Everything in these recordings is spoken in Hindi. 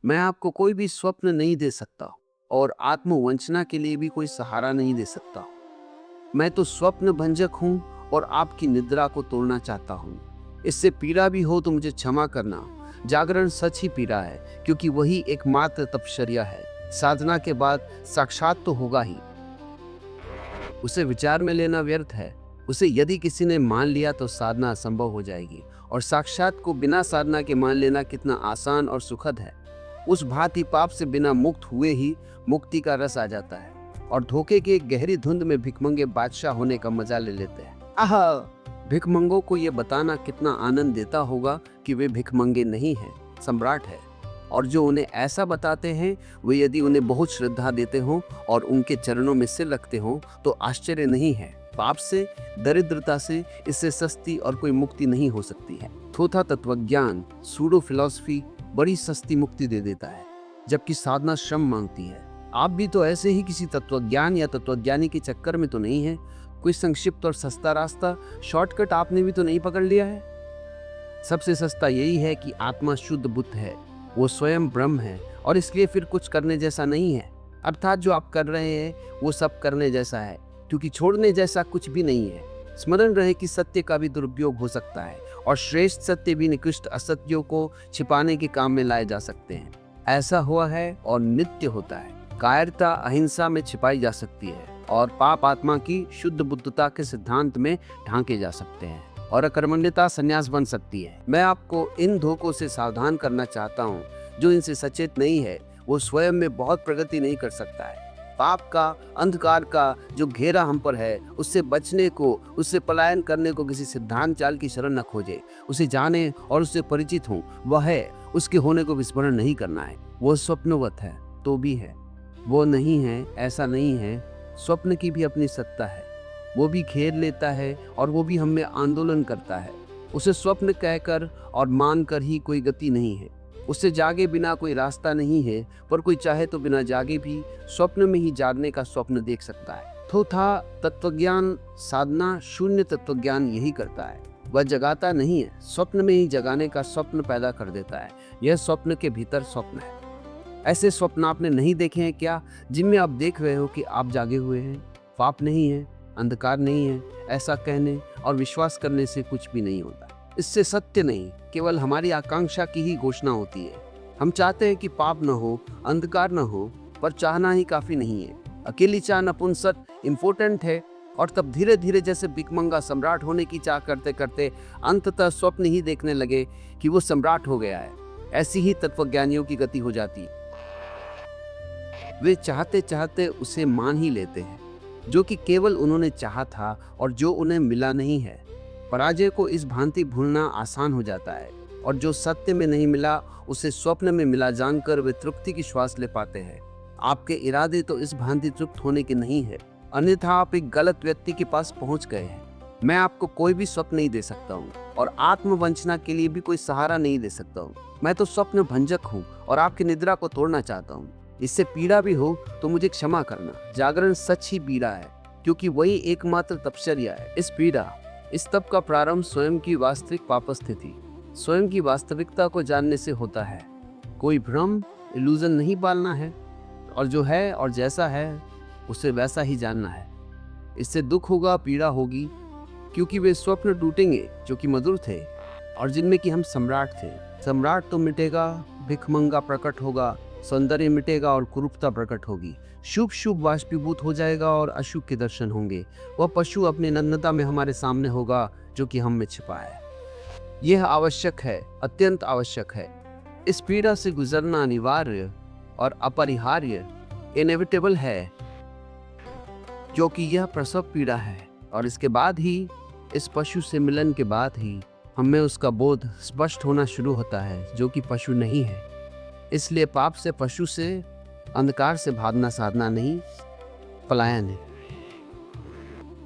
मैं आपको कोई भी स्वप्न नहीं दे सकता और आत्मवंचना के लिए भी कोई सहारा नहीं दे सकता। मैं तो स्वप्न भंजक हूँ और आपकी निद्रा को तोड़ना चाहता हूँ। इससे पीड़ा भी हो तो मुझे क्षमा करना। जागरण सच ही पीड़ा है, क्योंकि वही एकमात्र तपश्चर्या है। साधना के बाद साक्षात तो होगा ही। उसे विचार में लेना व्यर्थ है। उसे यदि किसी ने मान लिया तो साधना असंभव हो जाएगी, और साक्षात को बिना साधना के मान लेना कितना आसान और सुखद है। उस भांति पाप से बिना मुक्त हुए ही मुक्ति का रस आ जाता है, और धोखे की एक गहरी धुंध में भिखमंगे बादशाह होने का मजा ले लेते हैं। आह, भिखमंगों को ये बताना कितना आनंद देता होगा कि वे भिखमंगे नहीं हैं, सम्राट है। और जो उन्हें ऐसा बताते हैं, वे यदि उन्हें बहुत श्रद्धा देते हों और उनके चरणों में सिर रखते हों तो आश्चर्य नहीं है। पाप से, दरिद्रता से इससे सस्ती और कोई मुक्ति नहीं हो सकती है। थोथा तत्वज्ञान, सूडो फिलॉसफी बड़ी सस्ती मुक्ति दे देता है, जबकि साधना श्रम मांगती है। आप भी तो ऐसे ही किसी तत्वज्ञान या तत्वज्ञानी के चक्कर में तो नहीं है? कोई संक्षिप्त और सस्ता रास्ता, शॉर्टकट आपने भी तो नहीं पकड़ लिया है? सबसे सस्ता यही है कि आत्मा शुद्ध बुद्ध है, वो स्वयं ब्रह्म है, और इसलिए फिर कुछ करने जैसा नहीं है। अर्थात जो आप कर रहे हैं वो सब करने जैसा है, क्योंकि छोड़ने जैसा कुछ भी नहीं है। स्मरण रहे कि सत्य का भी दुरुपयोग हो सकता है, और श्रेष्ठ सत्य भी निकृष्ट असत्यों को छिपाने के काम में लाए जा सकते हैं। ऐसा हुआ है और नित्य होता है। कायरता अहिंसा में छिपाई जा सकती है, और पाप आत्मा की शुद्ध बुद्धता के सिद्धांत में ढांके जा सकते हैं, और अकर्मण्यता संन्यास बन सकती है। मैं आपको इन धोखों से सावधान करना चाहता हूँ। जो इनसे सचेत नहीं है वो स्वयं में बहुत प्रगति नहीं कर सकता है। पाप का, अंधकार का जो घेरा हम पर है, उससे बचने को, उससे पलायन करने को किसी सिद्धांत चाल की शरण न खोजे। उसे जाने और उससे परिचित हो। वह है, उसके होने को विस्मरण नहीं करना है। वो स्वप्नवत है तो भी है, वो नहीं है ऐसा नहीं है। स्वप्न की भी अपनी सत्ता है, वो भी घेर लेता है और वो भी हम में आंदोलन करता है। उसे स्वप्न कहकर और मानकर ही कोई गति नहीं है। उससे जागे बिना कोई रास्ता नहीं है, पर कोई चाहे तो बिना जागे भी स्वप्न में ही जागने का स्वप्न देख सकता है। थोथा तत्वज्ञान साधना शून्य तत्वज्ञान यही करता है। वह जगाता नहीं है, स्वप्न में ही जगाने का स्वप्न पैदा कर देता है। यह स्वप्न के भीतर स्वप्न है। ऐसे स्वप्न आपने नहीं देखे हैं क्या, जिनमें आप देख रहे हो कि आप जागे हुए हैं? पाप नहीं है, अंधकार नहीं है। ऐसा कहने और विश्वास करने से कुछ भी नहीं होता। इससे सत्य नहीं, केवल हमारी आकांक्षा की ही घोषणा होती है। हम चाहते हैं कि पाप न हो, अंधकार न हो, पर चाहना ही काफी नहीं है। अकेली चाह नपुंसक इम्पोर्टेंट है, और तब धीरे धीरे जैसे भिखमंगा सम्राट होने की चाह करते करते अंततः स्वप्न ही देखने लगे कि वो सम्राट हो गया है। ऐसी ही तत्वज्ञानियों की गति हो जाती है। वे चाहते चाहते उसे मान ही लेते हैं, जो कि केवल उन्होंने चाहा था और जो उन्हें मिला नहीं है। पराजय को इस भांति भूलना आसान हो जाता है, और जो सत्य में नहीं मिला उसे स्वप्न में मिला जानकर वे तृप्ति की श्वास ले पाते हैं। आपके इरादे तो इस भांति तृप्त होने के नहीं है, अन्यथा आप एक गलत व्यक्ति के पास पहुंच गए हैं। मैं आपको कोई भी स्वप्न नहीं दे सकता हूँ, और आत्मवंचना के लिए भी कोई सहारा नहीं दे सकता हूँ। मैं तो स्वप्न भंजक हूँ और आपकी निद्रा को तोड़ना चाहता हूँ। इससे पीड़ा भी हो तो मुझे क्षमा करना। जागरण सच ही पीड़ा है, क्योंकि वही एकमात्र तपश्चर्या है। इस तप का प्रारंभ स्वयं की वास्तविक पापस्थिति, स्वयं की वास्तविकता को जानने से होता है। कोई भ्रम, इल्यूजन नहीं पालना है, और जो है और जैसा है उसे वैसा ही जानना है। इससे दुख होगा, पीड़ा होगी, क्योंकि वे स्वप्न टूटेंगे जो कि मधुर थे और जिनमें कि हम सम्राट थे। सम्राट तो मिटेगा, भिखमंगा प्रकट होगा, सौंदर्य मिटेगा और कुरूपता प्रकट होगी। शुभ शुभ वाष्पीभूत हो जाएगा और अशुभ के दर्शन होंगे। वह पशु अपनी नग्नता में हमारे सामने होगा जो कि हम में छिपा है। यह आवश्यक है, अत्यंत आवश्यक है। इस पीड़ा से गुजरना अनिवार्य और अपरिहार्य, इनएविटेबल है, क्योंकि यह प्रसव पीड़ा है। और इसके बाद ही, इस पशु से मिलन के बाद ही हमें उसका बोध स्पष्ट होना शुरू होता है, जो कि पशु नहीं है। इसलिए पाप से, पशु से, अंधकार से भागना साधना नहीं, पलायन है।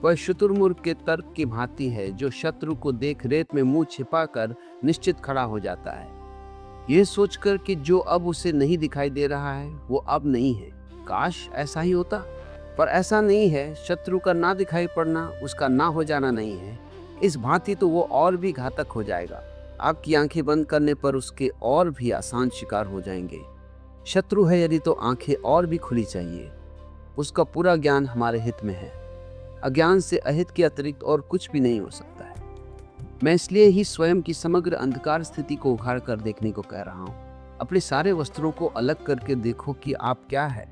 वह शुतुरमुर्ग के तर्क की भांति है, जो शत्रु को देख रेत में मुंह छिपाकर निश्चित खड़ा हो जाता है, यह सोचकर कि जो अब उसे नहीं दिखाई दे रहा है वो अब नहीं है। काश ऐसा ही होता, पर ऐसा नहीं है। शत्रु का ना दिखाई पड़ना उसका ना हो जाना नहीं है। इस भांति तो वो और भी घातक हो जाएगा। आपकी आंखें बंद करने पर उसके और भी आसान शिकार हो जाएंगे। शत्रु है यदि तो आंखें और भी खुली चाहिए। उसका पूरा ज्ञान हमारे हित में है। अज्ञान से अहित के अतिरिक्त और कुछ भी नहीं हो सकता है। मैं इसलिए ही स्वयं की समग्र अंधकार स्थिति को उघाड़ कर देखने को कह रहा हूँ। अपने सारे वस्त्रों को अलग करके देखो कि आप क्या है।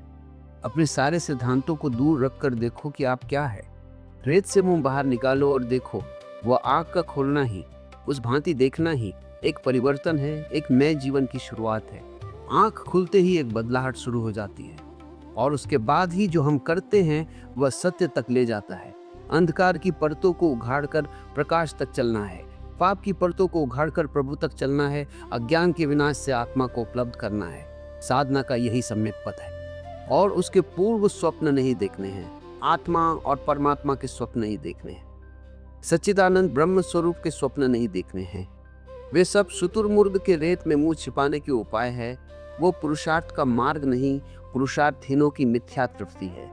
अपने सारे सिद्धांतों को दूर रख कर देखो कि आप क्या है। रेत से मुंह बाहर निकालो और देखो, वह आग का खोलना ही, उस भांति देखना ही एक परिवर्तन है, एक नए जीवन की शुरुआत है। आंख खुलते ही एक बदलाहट शुरू हो जाती है और उसके बाद ही जो हम करते हैं वह सत्य तक ले जाता है। अंधकार की परतों को उघाड़कर प्रकाश तक चलना है। पाप की परतों को उघाड़कर प्रभु तक चलना है। अज्ञान के विनाश से आत्मा को उपलब्ध करना है। साधना का यही सम्यक पथ है और उसके पूर्व स्वप्न नहीं देखने हैं। आत्मा और परमात्मा के स्वप्न नहीं देखने हैं। सच्चिदानंद ब्रह्म स्वरूप के स्वप्न नहीं देखने हैं। वे सब शुतुरमुर्ग के रेत में मुंह छिपाने के उपाय है। वो पुरुषार्थ का मार्ग नहीं, पुरुषार्थहीनों की मिथ्या तृप्ति है।